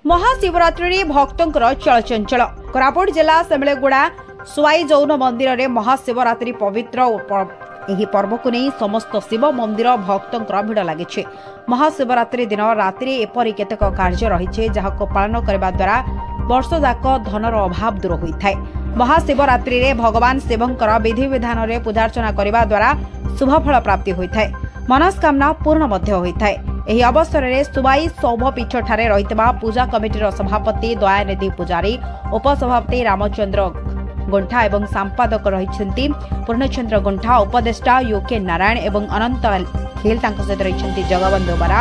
महाशिवरात्रि भक्तंकर चलचंचल कोरापुट जिला सेमलेगुड़ा सुआई जौन मंदिर में महाशिवरात्रि पवित्र ଏହି पर्व को नहीं समस्त शिव मंदिर भक्तंकर भिड़ लगी। महाशिवरात्रि दिन रात्रि एपरी केतेक कार्य रही जहां पालन करने द्वारा वर्ष जाक धनर अभाव दूर होता है। महाशिवरात्रि रे भगवान शिवंकर विधि विधान में पूजार्चना करने द्वारा शुभफल प्राप्ति होता है, मनस्कामना पूर्ण होता है। ଏହି ଅବସରରେ ସୁବାଇ ସୌଭପୀଠ ଠାରେ ରହିଥିବା ପୂଜା କମିଟିର ସଭାପତି ଦୟାନିଧି ପୂଜାରୀ, ଉପସଭାପତି ରାମଚନ୍ଦ୍ର ଗୁଣ୍ଠା ଏବଂ ସମ୍ପାଦକ ରହିଛନ୍ତି ପୂର୍ଣ୍ଣଚନ୍ଦ୍ର ଗୁଣ୍ଠା, ଉପଦେଷ୍ଟା ୟୁକେ ନାରାୟଣ ଏବଂ ଅନନ୍ତ ଖେଲ ତାଙ୍କ ସହିତ ରହିଛନ୍ତି ଜଗବନ୍ଧୁ ବରା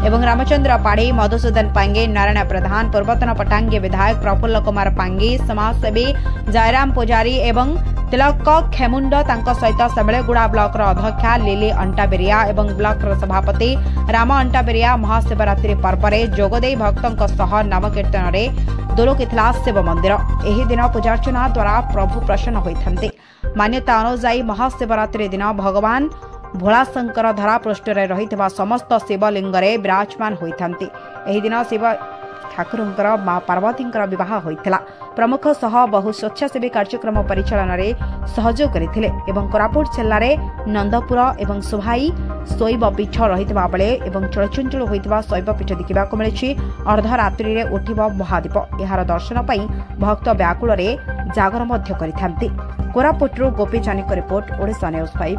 ଏବଂ ରାମଚନ୍ଦ୍ର ପାଢୀ, ମଧୁସୂଦନ ପାଙ୍ଗେ, ନାରାୟଣ ପ୍ରଧାନ, ପୂର୍ବତନ ପଟାଙ୍ଗୀ ବିଧାୟକ ପ୍ରଫୁଲ୍ଲ କୁମାର ପାଙ୍ଗେ, ସମାଜସେବୀ ଜୟରାମ ପୂଜାରୀ ଏବଂ तिलक खेमुंड सहित सेमलेगुड़ा ब्लॉक अध्यक्षा लिली अंटाबेरिया और ब्लॉक सभापति राम अंटाबेरिया महाशिवरात्रि पर्व में जोगदे भक्तों नाम कीर्तन में दोलकिला शिव मंदिर। एही दिन पूजार्चना द्वारा प्रभु प्रसन्न होते। मान्यता अनुसार महाशिवरात्रि दिन भगवान भोलाशंकर धरापृष्ठ रही समस्त शिवलिंग विराजमान होती। एही दिन शिव ठाकुरंकर मां पार्वती विवाह होता। प्रमुख सह बहु स्वेच्छासेवी कार्यक्रम परिचालन में सहयोग करते। कोरापुट जिले में नंदपुर और सुभाई शैवपीठ रही बेले चलचंचल होता शैवपीठ देखा मिली। अर्धरात्रि में उठिब महादीप, यार दर्शन पर भक्त व्याकुल जागर कोरापुट गोपी चानी रिपोर्ट, ओडिशा न्यूज 5।